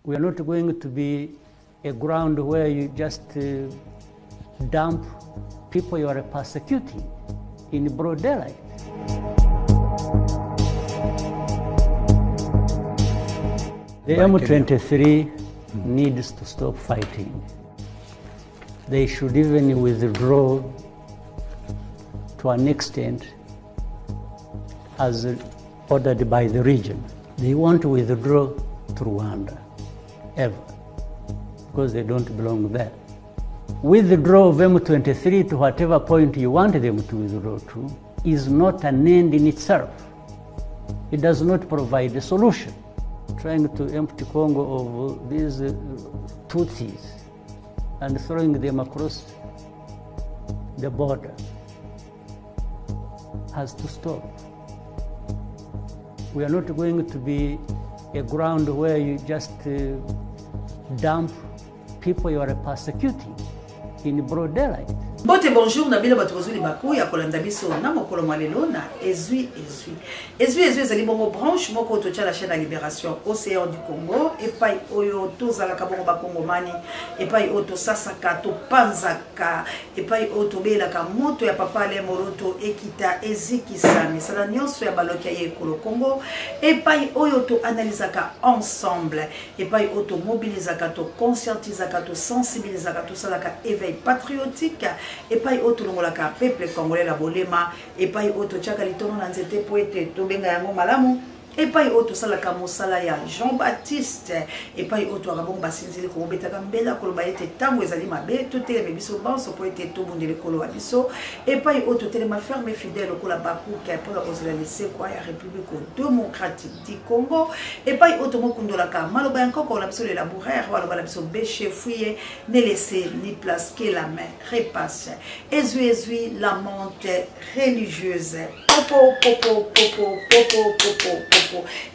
We are not going to be a ground where you just dump people you are persecuting in broad daylight. The M23 needs to stop fighting. They should even withdraw to an extent as ordered by the region. They won't withdraw to Rwanda, ever, because they don't belong there. Withdraw of M23 to whatever point you want them to withdraw to is not an end in itself. It does not provide a solution. Trying to empty Congo of these Tutsis and throwing them across the border has to stop. We are not going to be a ground where you just dump people you are persecuting in broad daylight. Bote bonjour na bila batu bazuli baku ya kolanda biso na mokolo malelo na ezui ezali bongo branche moko to la chaîne de libération océan du Congo et pai oyo to zala ka bongo bakongo mani et pai oto sasaka to panzaka et pai oto bela ka moto ya papa le moroto ekita ezikisa misala nyonso ya balokia ye kolo Congo et pai oyo to analysaka ensemble et pai oto mobilisaka to conscientisaka to sensibilisaka to salaka éveil patriotique et pas auto longolaka peuple congolais la bolema et pas auto tchaka litono na nzete poete to benga yango malamu et pas auto salaka mosala ya Jean-Baptiste et pas auto arabon basinzili ko betaka mbela ko ba ete tango ezali mabe to tele biso banso poete to bundele ko lo biso et pas auto tele ma ferme fidèle ko la baku ka pour la laisser quoi ya République démocratique du Congo et pas auto mokundola ka maloba yanko ko la biso le laboureur wala ba biso béché fouiller ne laisser ni place que la main repasse ezui la monte religieuse popo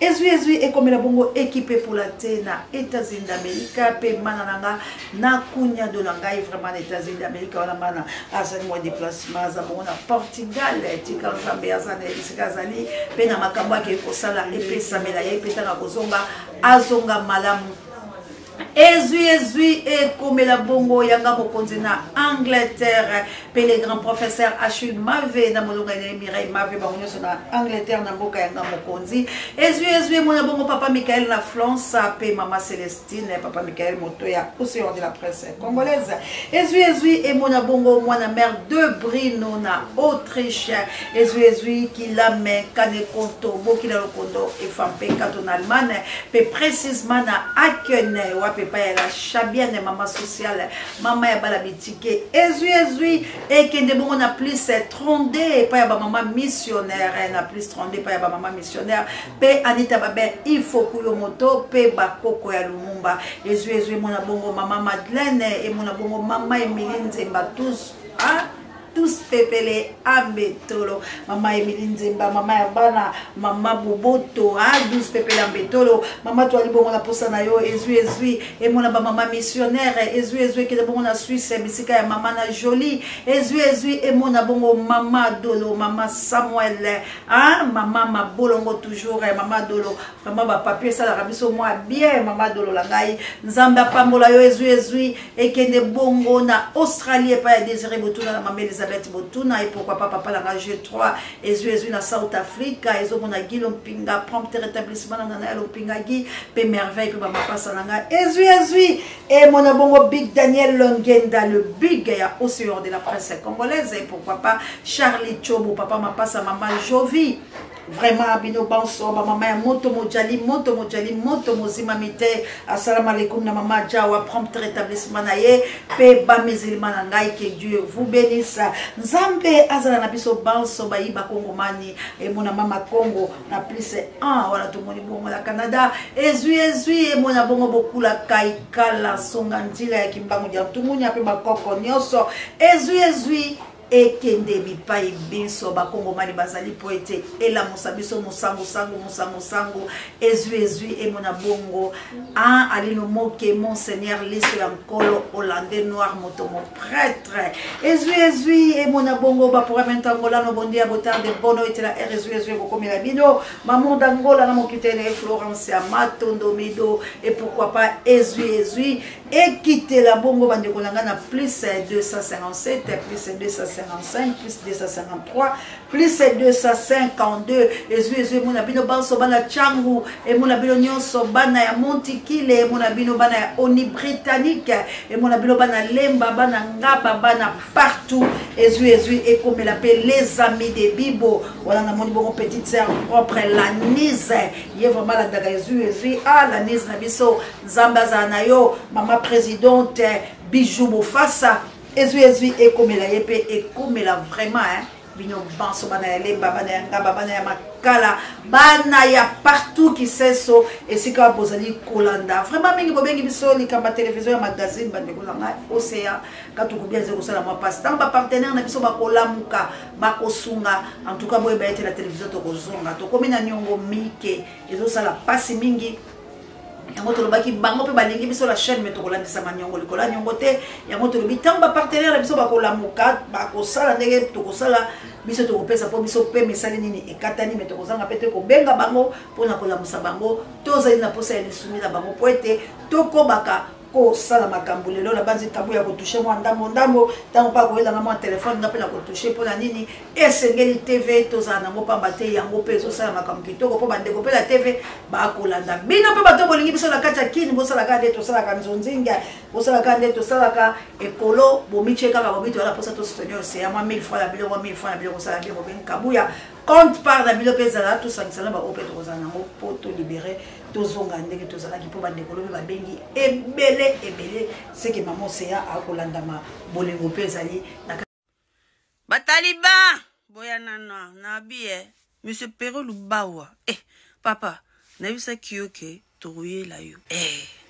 ezui et comme la bongo équipé pour la tena États-Unis d'Amérique pe mananga na kunya de langai vraiment États-Unis d'Amérique wala mana azali mo déplacement za bona Portugal tika nzambe azana isikazali pe na makambo ke ko sala epesa mela ye petaka kozonga azonga malamu ezui et comme la bongo yanga mokonzi na Angleterre pe les grands professeurs Achille Mave na molonga ya Mireille Mave bango na Angleterre na mboka yanga mokonzi ezui mona bongo papa Michael na France pe mama Célestine papa Michael Motoya océan de la presse congolaise ezui et mona bongo mwana mère de Brino na Autriche ezui qui la main kane konto bokila lokondo et femme pe kato na Allemagne pe précisément na Aachen pepa ya la chabienne maman sociale maman ya bala bitike ezui et que de bon on a plus 32 pas ya ba maman missionnaire na plus 32 pas ya ba maman missionnaire pe Anita Babe il faut kuyo moto pe ba koko ya Lumumba ezui mona bongo maman Madeleine et mona bongo maman Emilie Nzemba tous pepele ambetolo mama Emilie Nzemba mama ya bana mama Boboto tous pepele ambetolo mama to ali bongo na posa na yo ezui et mona ba mama missionnaire ezui ke bongo na Suisse bisika ya mama na Jolie ezui et mona bongo mama Dolo mama Samuel mama Mabolongo toujours mama Dolo vraiment ba papier ça la rabiso moi bien mama Dolo la ngai nzamba pambola yo ezui et ke de bongo na Australie pa ya Désiré Botuna na mama Elizabeth Botuna et pourquoi pas papa la G3 ezui na South Africa ezo mona Guillaume Pinga prompt rétablissement na na Pinga gi pe merveille pe mama passa nanga ezui et mona bongo Big Daniel Longenda le big ya océan de la presse congolaise et pourquoi pas Charlie Chobo papa ma passa maman Jovi vraiment bino banso maman moto mojali moto mozima mite assalamu alaikum na mama Jawa prompt rétablissement na ye pe ba musulman na ngai que Dieu vous bénisse nzambe azala na biso banso bayiba kongomani et mona mama Congo na plus 1 wala to moni bongo la Canada ezui et mona bongo bokula kaikala songa ndila ya kimbangu ya tumunya pe bakoko nyoso ezui ekende bipai biso bakongomani bazali po ete elamusa biso mosango sango ezwi emona bongo alino moke monseigneur liso ya nkolo hollandais noir motomo prêtre ezwi emona bongo baprogramenta ngola no bondi ya botarde bono etela ezwi bokomela bino mamonda ngola na mokitene Florence ya matondo mido et pourquoi pas ezwi ekitela bongo bandeko nanga na plus 257 plus 255 plus 253 plus 252 ezwi mona bino banso bana changu et mona bino nyonso bana ya montikile mona bino bana ya oni britannique et mona bino bana lemba bana ngaba bana partout ezwi ekomela pe les amis de Bibo wala na moni bongo petite sœur propre la Nise ye vraiment la daga ezwi la Nise na biso zambaza na yo mama présidente Bijou Bofassa ezwi ekomela yepe ekomela vraiment bino banso bana ya lemba bana ya ngaba bana ya makala bana ya partout qui seso esika bozali kolanda vraiment mingi bobengi biso likamba télévision ya magazine bande kolanga OCA katuko bien zeko sala moi passe tant ba partenaire na biso bakolamuka bakosunga en tout cas boye ba ete la télévision to kozonga to komina nyongo mike ezo sala passe mingi yango tolobaki bango pe balingi biso la chaîne mais tokolandisa nyongo likola nyongo te yango tolobi tant ba partenaire na biso bakolamuka bakosala ndenge tokosala biso tokopesa po biso pe mesali nini ekatani mais tokozanga pe te kobenga bango pona kolamusa bango tozali na posa ya lisumi na bango po ete tokobaka ko sala makambo lelo na banzi tabu ya kotoucher mwa ndambo tango pa koyela na mwa telefone na pe na kotoucher pona nini esengeli TV tozala nango pamba te yango pe zo sala makambo kitoko po bandeko pe la TV ba kolanda bino pe bato bolingi biso na kati ya kini bo sala ka de to sala ka nzonzinga bo sala ka de to sala ka ekolo bo micheka ka bo bito ala posa to soutenir c'est à moi 1000 fois la bilo 1000 fois la bilo sala bilo ben kabuya compte par la bilo pe zala to sansala ba opé to zala nango po to libérer tozonga ndenge tozala ki po bandeko lobe ba bengi ebele c'est que maman Seya a kolandama bolengo pezali na bataliba boya nana na biye monsieur Pero Lubawa papa na bisa kioke toruye la yo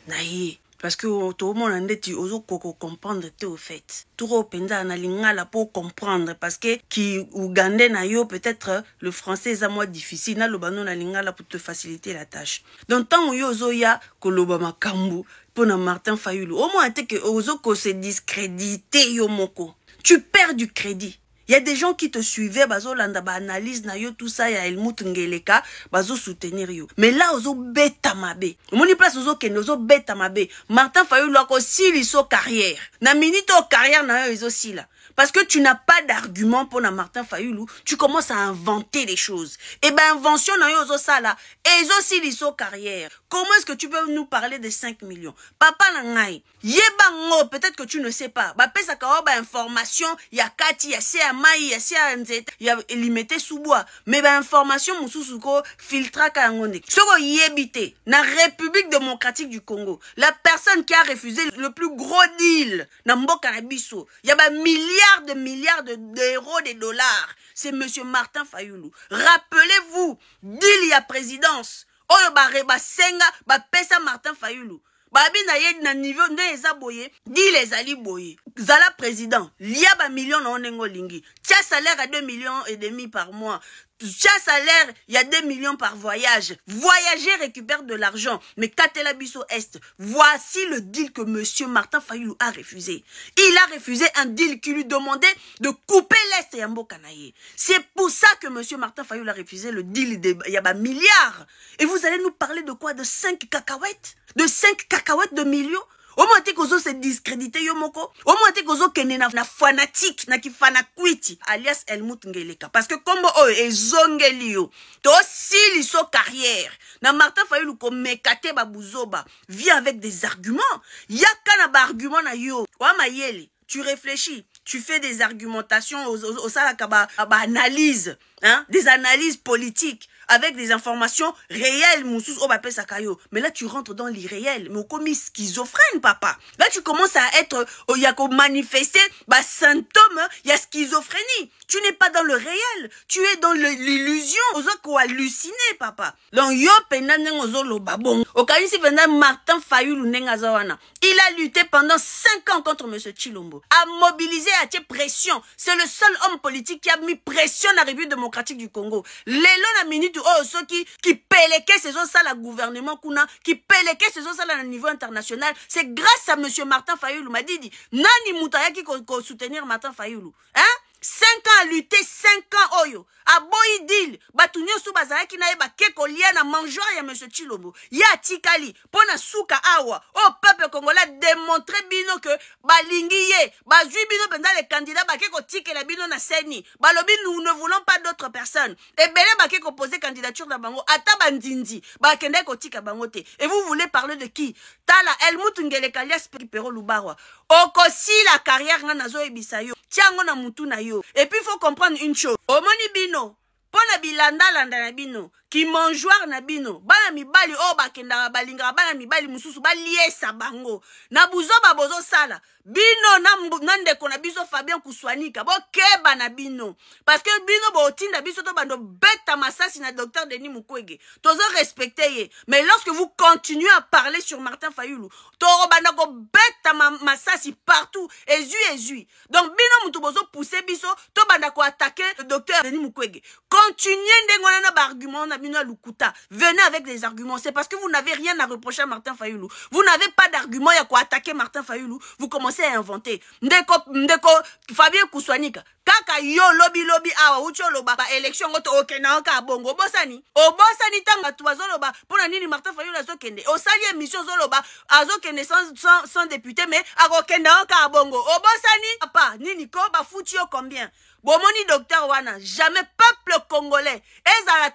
na ye parce que tout le monde ndeti ozo koko comprendre te au fait tout penza na lingala pour comprendre parce que qui ougandais na yo peut-être le français est à moi difficile na lobano na lingala pour te faciliter la tâche donc tant yo ozo ya koloba makambu pour na Martin Fayulu au moins te que ozo ko se discréditer yo moko tu perds du crédit. Il y a des gens qui te suivaient, bazo landa ba analyse na yo tout ça ya Helmut Ngeleka, bazo soutenir yo. Mais là ozo beta mabe. Moni place ozo kende ozo beta mabe. Martin Fayulu ako sili so carrière. Na minute au carrière na yo ozo sila. Parce que tu n'as pas d'argument pour na Martin Fayulu, tu commences à inventer les choses. Et ben invention na yo ozo sala, et ozo sili so carrière. Comment est-ce que tu peux nous parler de 5 millions? Papa nangai, yebango, peut-être que tu ne sais pas. Ba pesa ka ba information, ya kati ya CM il y a limité sous bois mais ben information mususuko filtra ka ngone soko yebite na République démocratique du Congo la personne qui a refusé le plus gros deal na mboka na biso il y a ba milliards d'euros de dollars c'est monsieur Martin Fayulu rappelez-vous deal ya présidence oyo ba senga ba pesa Martin Fayulu babi na ye na niveau nde eza boye di les ali boye zala président lia ba million na onengo lingi tia salaire à 2,5 millions par mois tia salaire il y a 2 millions par voyage voyager récupère de l'argent mais Katela Biso Est voici le deal que monsieur Martin Fayulu a refusé il a refusé un deal qui lui demandait de couper l'Est ya mboka na ye c'est pour ça que monsieur Martin Fayulu a refusé le deal de il y a ba milliards et vous allez nous parler de quoi de 5 cacahuètes de 5 cacahuètes de millions au moins te kozo se discréditer yo moko au moins te kozo kene na fanatique na ki fanakwiti alias Helmut Ngeleka parce que comme ezongeli yo to sili so carrière na Martin Fayulu ko mekate ba buzoba vient avec des arguments yaka na ba argument na yo wa mayele tu réfléchis, tu fais des argumentations au salaka ba analyse, hein, des analyses politiques. avec des informations réelles, Moussous, oh, bah, Sakayo. Mais là, tu rentres dans l'irréel. Mais comme schizophrène, papa. Là, tu commences à être, il y a qu'à manifester, bah, symptômes, il y a schizophrénie. Tu n'es pas dans le réel. Tu es dans l'illusion. Aux autres, qu'on halluciné, papa. Donc, yo, penane, ozolo, babon. Au cas ici, Martin Fayulu, nengazawana. Il a lutté pendant 5 ans contre M. Chilombo. A mobilisé, a tiré pression. C'est le seul homme politique qui a mis pression à la République démocratique du Congo. L'élan a minute, oh, ceux qui péléquaient ces ça la gouvernement kuna, qui péléquaient ces ça à niveau international. C'est grâce à M. Martin Fayulu. M'a dit, nani moutaya qui soutenir Martin Fayulu. Hein? 5 ans à lutter, 5 ans oyo. A boy deal. Batunyo sou bazara ki na eba keko liya na mangeoire ya M. Chilombo. Ya tikali. Pona souka awa. Oh, peuple congolais démontré bino que balingi ye. Bazui bino pendant les candidats bakeko tike la bino na seni. Balobi nous ne voulons pas d'autres personnes. Et belé bakeko poser candidature na bango. Ata bandindi. Bakende ko tika bangote. Et vous voulez parler de qui? Tala Helmut Ngele Kalias Pero Lubarwa. Okosi la carrière na nazo ebisayo. Tiango na mutu na yo. Et puis il faut comprendre une chose. Omoni bino. Pona bilanda landa na bino. Ki mangeoire na bino. Bana mibali o bakenda balinga bana mibali mususu baliesa bango. Na buzo babozo sala. Bino na ndeko na biso Fabien Kuswanika. Bo keba na bino. Parce que bino bo otinda biso to bando beta masasi na docteur Denis Mukwege. Tozo respecter ye. Mais lorsque vous continuez à parler sur Martin Fayulu, toro banda ko beta masasi partout. Ezui. Donc bino mutu bozo pousser biso to banda ko attaquer le docteur Denis Mukwege. Continuez ndengona na argument na bino lukuta. Venez avec des arguments. C'est parce que vous n'avez rien à reprocher à Martin Fayulu. Vous n'avez pas d'argument ya ko attaquer Martin Fayulu. Vous commencez à inventer. Ndeko Fabien Kuswanika. Kaka yo lobby awa ucho loba ba élection ngoto okena ka bongo bosani. Obosani tanga tuazo loba pona nini Martin Fayulu azokende. Osali émission zoloba azokende sans député mais akokenda ka bongo. Obosani papa nini ko ba futio combien? Bomoni docteur wana jamais peuple congolais. Est à la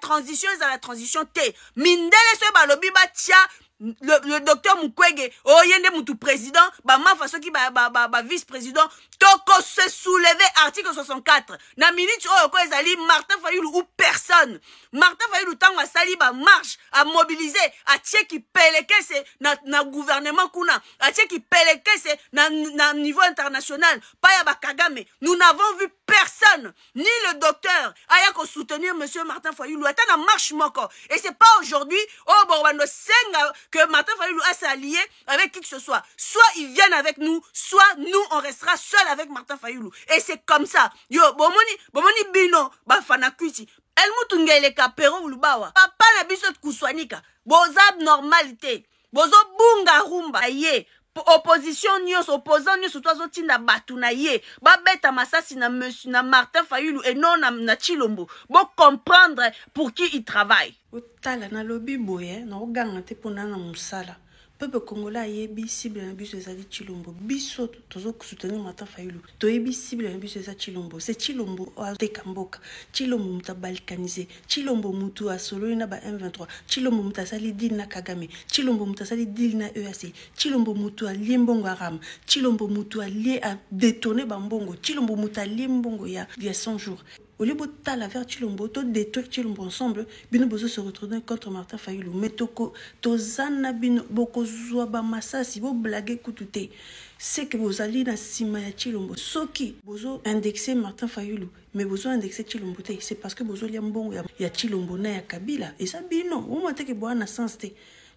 transition T. Mindele se ba lobby ba tia le docteur Mukwege, oyende mutu président, ba mafaso ki ba vice-président, toko se soulever article 64. Na minute ko ezali Martin Fayulu ou personne. Martin Fayulu tango asali ba marche, a mobiliser, a tie ki peleke se na gouvernement kuna, a tie ki peleke se na niveau international, pa ya ba Kagame. Nous n'avons vu personne, ni le docteur, aya ko soutenir monsieur Martin Fayulu, ata na marche moko. Et c'est pas aujourd'hui, oh Borbando Senga, que Martin Fayulu a s'allié avec qui que ce soit. Soit ils viennent avec nous, soit nous on restera seul avec Martin Fayulu. Et c'est comme ça. Yo, bomoni bino, ba fanakuiti. Helmut Ngele Pero Lubawa. Papa na biso kuswanika. Boza normalité. Bozo bunga rumba ye. Opposition nyos, opposant nyos, toazo tinda batu na ye. Ba beta masasi na monsieur na Martin Fayulu et non na Chilombo. Bon comprendre pour qui il travaille. Otala na lobby boye, na oganga te pona na musala. Peuple congolais yebi cible na biso ezali Chilombo. Biso tozo soutenir Martin Fayulu. To yebi cible na biso ezali Chilombo. C'est Chilombo a tekamboka. Chilombo muta balkanisé. Chilombo mutu a solo na ba M23. Chilombo muta sali deal na Kagame. Chilombo muta sali deal na EAC. Chilombo mutu a liembongo aram. Chilombo mutu a lié à détourner bambongo. Chilombo muta liembongo ya 100 jours. Au lieu de la vers Chilombo, to détruire Chilombo ensemble, bino bozo se retourner contre Martin Fayulu. Mais to zana bino boko zoaba masasi bo blague kutute. C'est que vous allez na sima ya Chilombo. Soki bozo indexer Martin Fayulu, mais bozo indexer Chilombo te. C'est parce que bozo liambongo ya Chilombo na ya Kabila. Et ça bino, on m'a dit que boana sens te.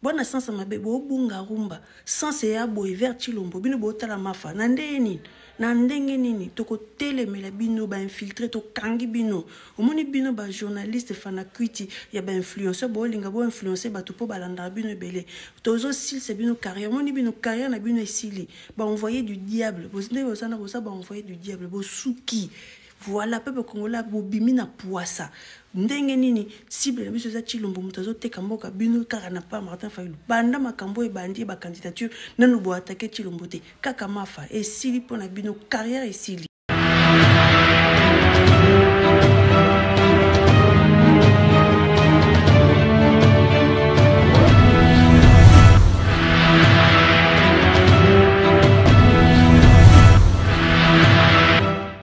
Boana sens ma be bo bunga rumba. Sens ya boy vers Chilombo. Bino bo tala mafa. Nandeni. Na ndenge nini toko telemela bino ba infiltrer to kangi bino omoni bino ba journaliste fanakuiti ya ba influenceur bo linga bo influencer ba tupo balanda bino belé tozo sil se bino carrière omoni bino carrière na bino esili ba envoyer du diable bo ndé osana bo sa ba envoyer du diable bo suki. Voilà, peuple congolais bobimi na poissa. Ndenge nini cible na biso za Chilombo mutazo teka mboka bino kaka na pa Martin Fayulu. Banda makambo e bandi ba candidature nanu bo attaquer Chilombo te. Kaka mafa et sili pona bino carrière et sili.